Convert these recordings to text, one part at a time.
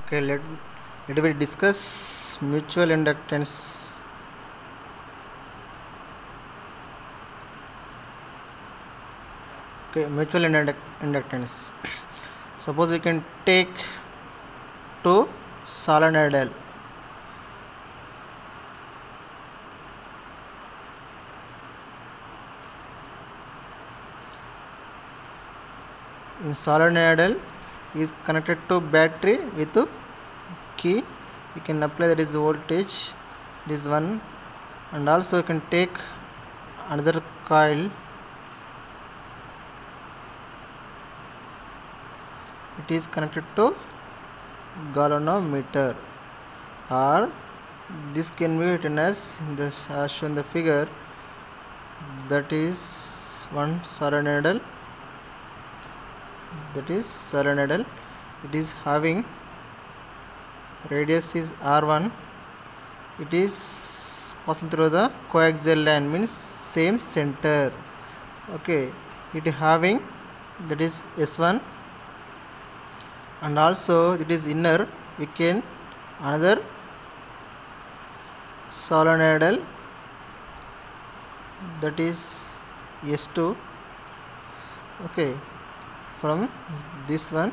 Okay, let me discuss mutual inductance. Okay, mutual inductance. Suppose we can take two solenoidal. In solenoidal is connected to battery with key. You can apply that is voltage. This one, and also you can take another coil. It is connected to galvanometer, or this can be written as this as shown in the figure. That is one solenoidal. That is solenoidal. It is having radius is R1. It is passing through the coaxial line, means same center. Okay, it is having that is S1, and also it is inner. We can another solenoidal, that is S2. Okay, from this one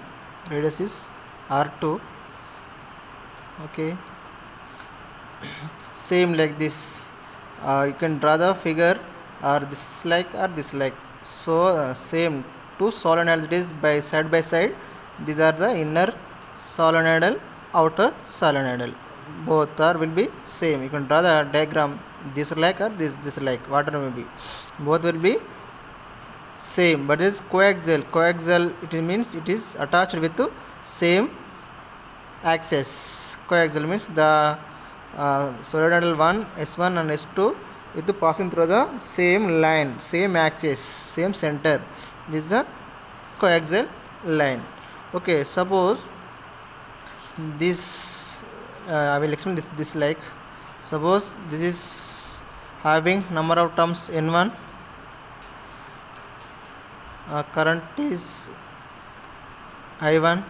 radius is R2. Okay, same like this. You can draw the figure or this like. So same two solenoidal, that is by side. These are the inner solenoidal, outer solenoidal. Both are will be same. You can draw the diagram this like or this like, whatever may be. Both will be same, but it is coaxial. It means it is attached with the same axis. Coaxial means the solenoidal 1, S1 and S2 with passing through the same line, same axis, same center. This is the coaxial line. Okay, suppose this I will explain this like. Suppose this is having number of terms N1. Current is I1.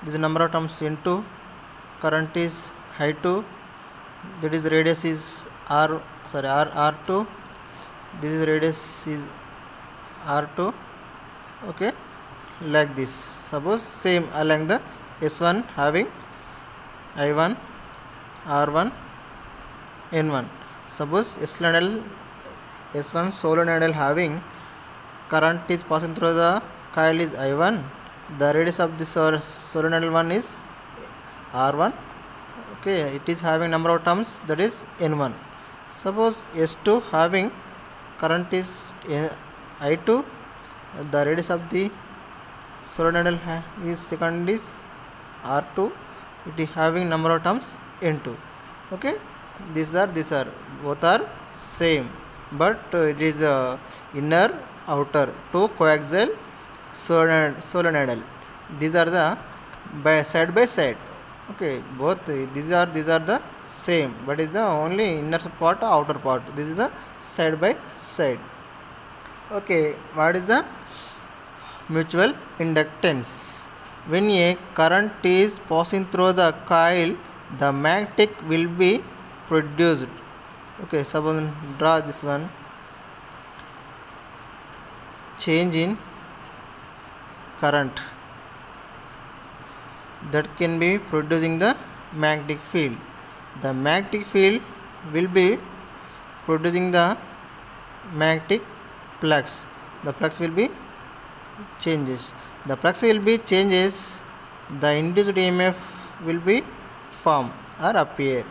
This is number of terms N2. Current is I2. That is radius is R2. This is radius is R2. Okay, like this. Suppose same along the S1 having I1, R1, N1. Suppose S1 solenoidal having current is passing through the coil is I1. The radius of this solenoidal one is R1. Okay, it is having number of terms, that is N1. Suppose S2 having current is I2. The radius of the solenoidal is second is R2. It is having number of terms N2. Okay, these are both are same, but it is inner, outer, two coaxial solenoidal. These are the by side. Okay, both these are the same, but is the only inner part, outer part. This is the side by side. Okay, what is the mutual inductance? When a current is passing through the coil, the magnetic will be produced. Okay, suppose draw this one. Change in current, that can be producing the magnetic field. The magnetic field will be producing the magnetic flux. The flux will be changes. The flux will be changes. The induced EMF will be form or appear.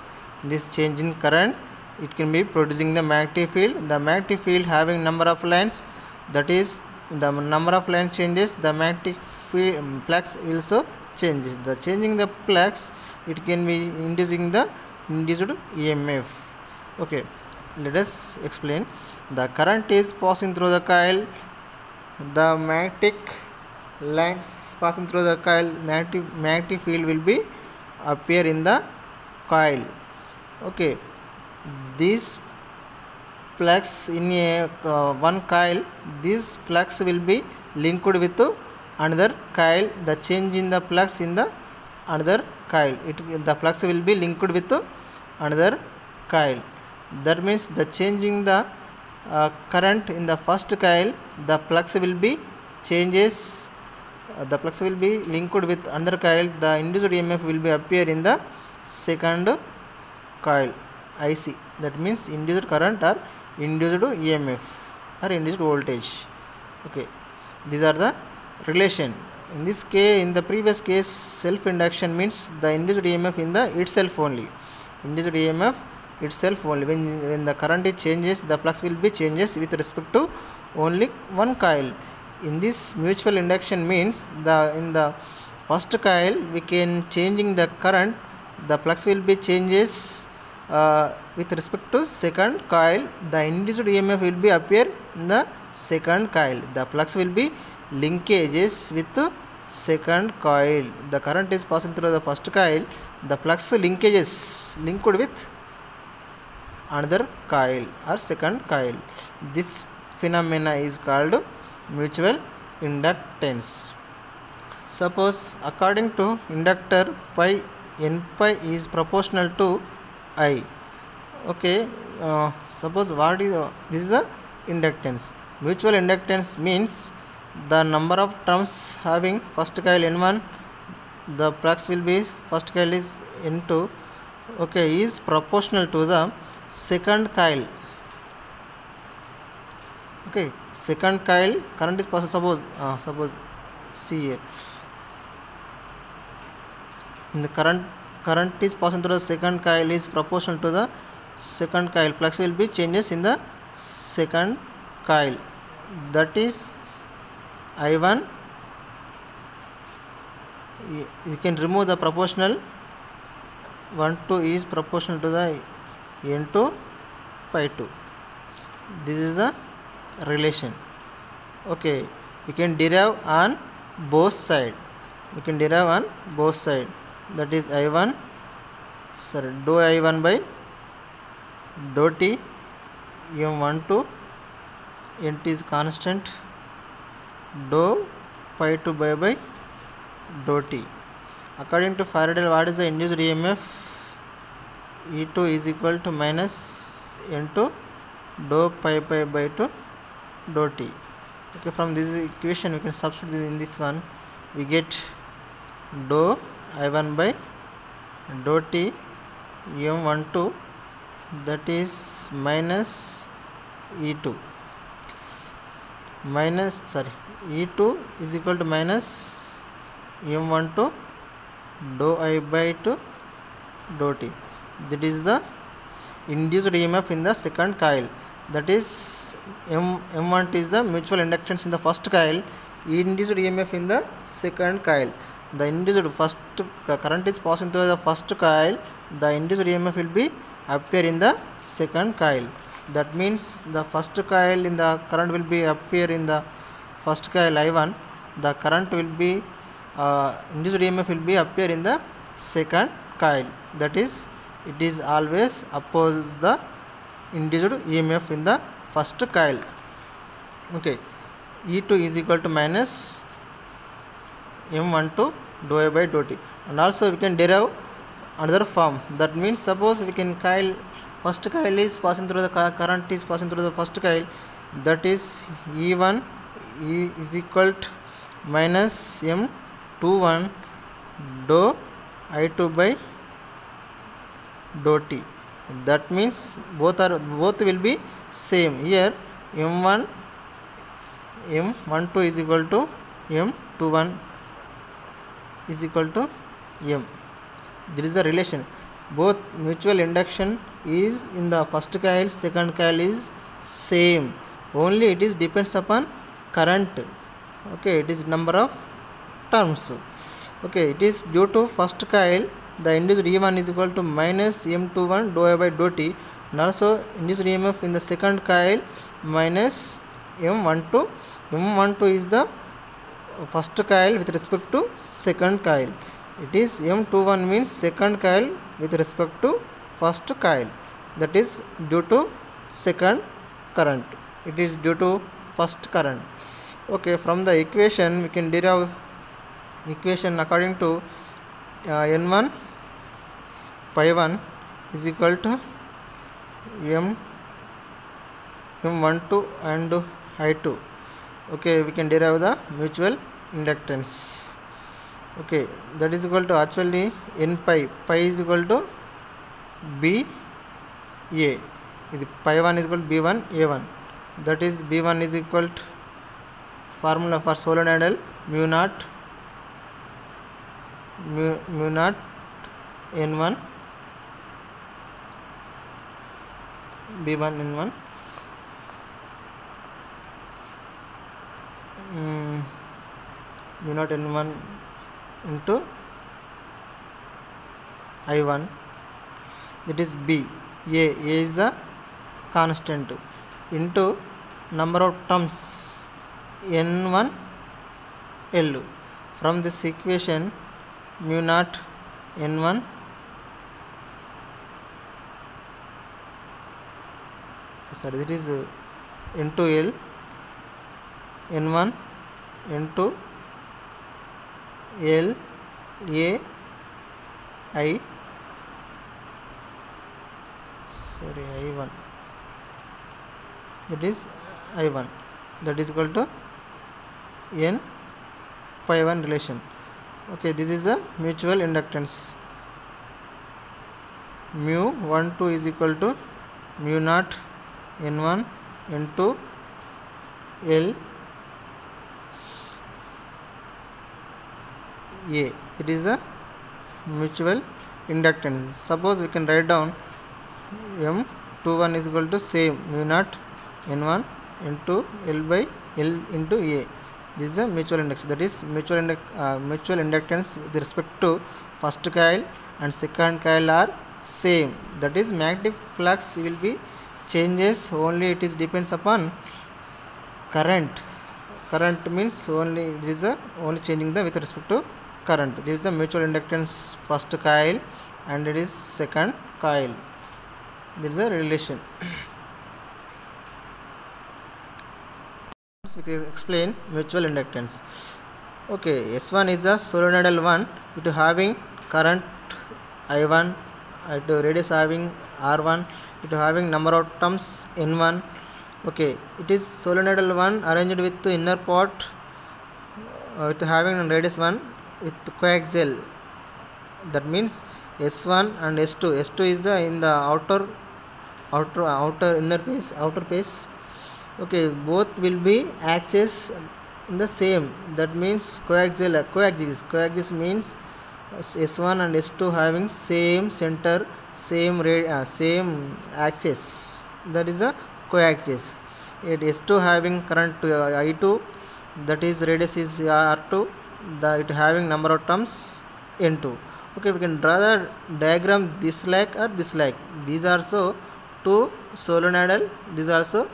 This change in current, it can be producing the magnetic field. The magnetic field having number of lines, that is the number of lines changes, the magnetic flux also changes. The changing the flux, it can be inducing the induced EMF. Okay, let us explain. The current is passing through the coil. The magnetic lines passing through the coil, magnetic field will be appear in the coil. Okay, this flux in a one coil, this flux will be linked with another coil. The change in the flux in the another coil. The flux will be linked with another coil. That means the changing the current in the first coil, the flux will be changes. The flux will be linked with another coil. The induced EMF will be appear in the second coil IC. That means induced current or induced EMF or induced voltage. Okay, these are the relation. In this case, in the previous case, self induction means the induced EMF in the itself only. Induced EMF itself only. When the current changes, the flux will be changes with respect to only one coil. In this mutual induction means in the first coil we can changing the current, the flux will be changes with respect to second coil. The induced EMF will be appear in the second coil. The flux will be linkages with second coil. The current is passing through the first coil, the flux linkages linked with another coil or second coil. This phenomena is called mutual inductance. Suppose according to inductor pi, n pi is proportional to I. Okay, suppose what is this is the inductance. Mutual inductance means the number of terms having first coil n1, the flux will be first coil is n2, okay, is proportional to the second coil. Okay, second coil current is possible. Suppose see here, in the current is passing through the second coil is proportional to the second coil. Flux will be changes in the second coil. That is I1. You can remove the proportional. 1 2 is proportional to the n2 pi 2. This is the relation. Okay, we can derive on both side. We can derive on both side. That is I1, sorry, dou I1 by dou t, m12, nt is constant, dou pi 2 by dou t. According to Faraday, what is the induced EMF? E2 is equal to minus n2 dou pi by 2 dou t. Okay, from this equation we can substitute in this one. We get dou I1 by dou t m12, that is minus E2 minus, sorry, E2 is equal to minus m12 dou I by 2 dou t. That is the induced EMF in the second coil. That is M12 is the mutual inductance in the first coil, induced EMF in the second coil. The induced first current is passing through the first coil, the induced EMF will be appear in the second coil. That means the first coil in the current will be appear in the first coil I1, the current will be induced EMF will be appear in the second coil. That is, it is always oppose the induced EMF in the first coil. Okay, E2 is equal to minus m12 dou I by dou t. And also we can derive another form. That means suppose we can coil, first coil is passing through the current is passing through the first coil, that is E1 is equal to minus m21 dou I2 by dou t. That means both will be same. Here m12 is equal to m21 is equal to m. There is a relation. Both mutual induction is in the first coil, second coil is same. Only it is depends upon current. Okay, it is number of terms. Okay, it is due to first coil, the induced E1 is equal to minus m21 dou I by dou t, and also induced EMF in the second coil minus m12. M12 is the first coil with respect to second coil. It is m21 means second coil with respect to first coil. That is due to second current. It is due to first current. Okay, from the equation we can derive equation according to N1 pi 1 is equal to M12 and I2. Okay, we can derive the mutual inductance. Okay, that is equal to actually N pi is equal to B A. Pi 1 is equal to B1 A1. That is B1 is equal to formula for solenoidal mu naught N1 B1 N1 mu naught N1 into I1, that is B. A is the constant, into number of terms N1 L. From this equation, mu naught N1 it is into L, N1 into L A I I1, that is I1, that is equal to N pi 1 relation. Okay, this is the mutual inductance. Mu 12 is equal to mu naught N1 into L A. It is a mutual inductance. Suppose we can write down M21 is equal to same mu naught N1 into L by L into A. This is the mutual inductance. That is mutual inductance with respect to first coil and second coil are same. That is magnetic flux will be changes, only it is depends upon current. Current means only this is only changing the with respect to current. This is the mutual inductance first coil and it is second coil. There is a relation. We can explain mutual inductance. Okay, S1 is the solenoidal one, it having current I1, radius having R1, it having number of terms N1. Okay, it is solenoidal one arranged with the inner part with having radius 1 with coaxial. That means S1 and S2. S2 is the in the outer inner face, outer face. Okay, both will be axis in the same. That means coaxial. Coaxis means S1 and S2 having same center, same axis. That is a coaxis. It S2 having current I2, that is radius is R2. It having number of terms N2. Okay, we can draw the diagram this like or this like. These are also two solenoidal. These are also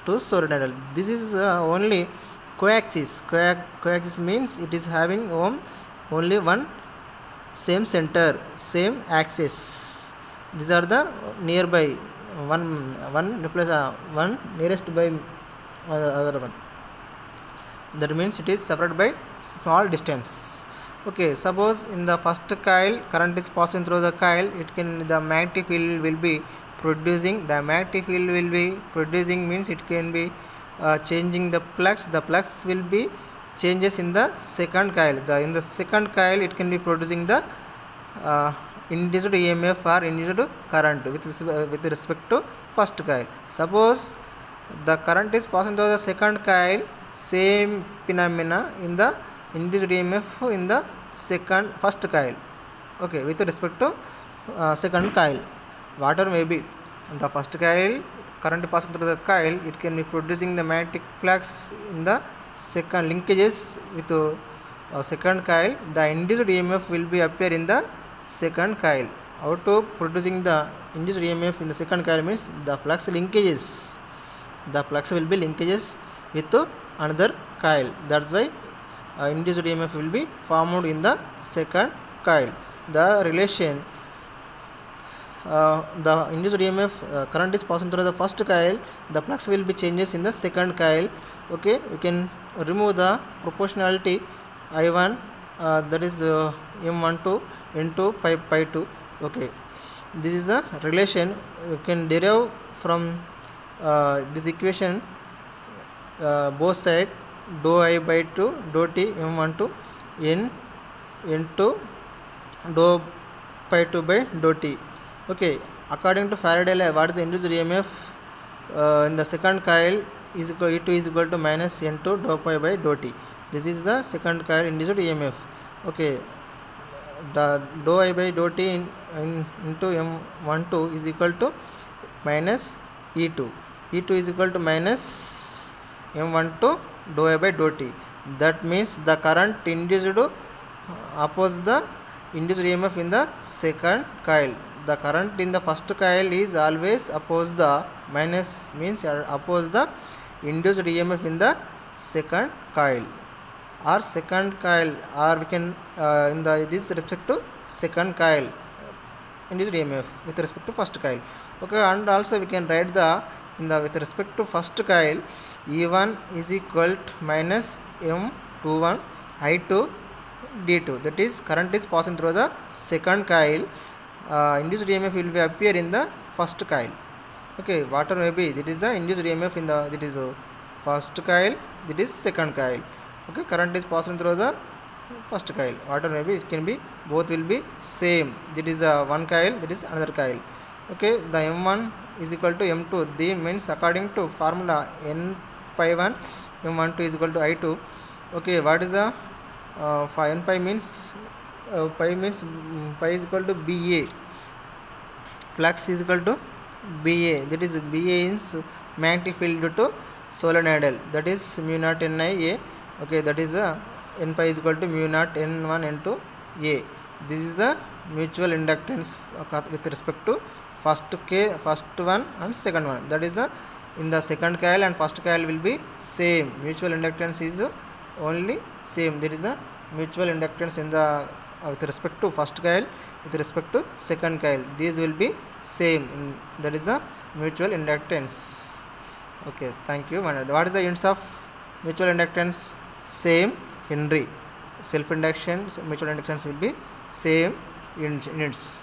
two solenoidal. This is only coaxis. Coaxis means it is having only one same center, same axis. These are the nearby one replace one nearest by other one. That means it is separated by small distance. Okay, suppose in the first coil current is passing through the coil, the magnetic field will be producing. The magnetic field will be producing means it can be changing the flux. The flux will be changes in the second coil. In the second coil it can be producing the induced EMF or induced current with respect to first coil. Suppose the current is passing through the second coil, same phenomena in the induced EMF in the first coil. Okay, with respect to second coil, whatever may be the first coil current passing through the coil, it can be producing the magnetic flux in the second linkages with second coil. The induced EMF will be appear in the second coil. How to producing the induced EMF in the second coil means the flux linkages. The flux will be linkages with another coil. That's why induced EMF will be formed in the second coil. The relation the induced EMF current is passing through the first coil, the flux will be changes in the second coil. Okay, we can remove the proportionality I1 that is M12 into pi 2. Okay, this is the relation you can derive from this equation, both side dou I by 2 dou t m12 n into dou pi 2 by dou t. Okay, according to Faraday law, what is the induced EMF in the second coil is equal, E2 is equal to minus n2 dou pi by dou t. This is the second coil induced EMF. Okay, the dou I by dou t into m12 is equal to minus E2. E2 is equal to minus m12 dou I by dou t. That means the current induced opposes the induced EMF in the second coil. The current in the first coil is always oppose the minus, means oppose the induced EMF in the second coil or second coil, or we can in the this respect to second coil induced EMF with respect to first coil. Okay, and also we can write the in the with respect to first coil, E1 is equal to minus M21 I2 D2. That is, current is passing through the second coil. Induced EMF will be appear in the first coil. Okay, whatever may be, that is the induced EMF in the, that is first coil, that is second coil. Okay, current is passing through the first coil, whatever may be, it can be, both will be same. That is one coil, that is another coil. Okay, the M1 is equal to M2. The means according to formula N pi 1 M12 is equal to I2. Okay, what is the N pi means pi is equal to BA, flux is equal to BA, that is BA is magnetic field due to solenoidal, that is mu naught NIA. Okay, that is N pi is equal to mu naught N1 N2 A. This is the mutual inductance with respect to first one and second one. That is the in the second coil and first coil will be same. Mutual inductance is only same. There is a mutual inductance in the with respect to first coil, with respect to second coil. These will be same. That is the mutual inductance. Okay, thank you. What is the units of mutual inductance? Same Henry. Self induction, mutual inductance will be same units.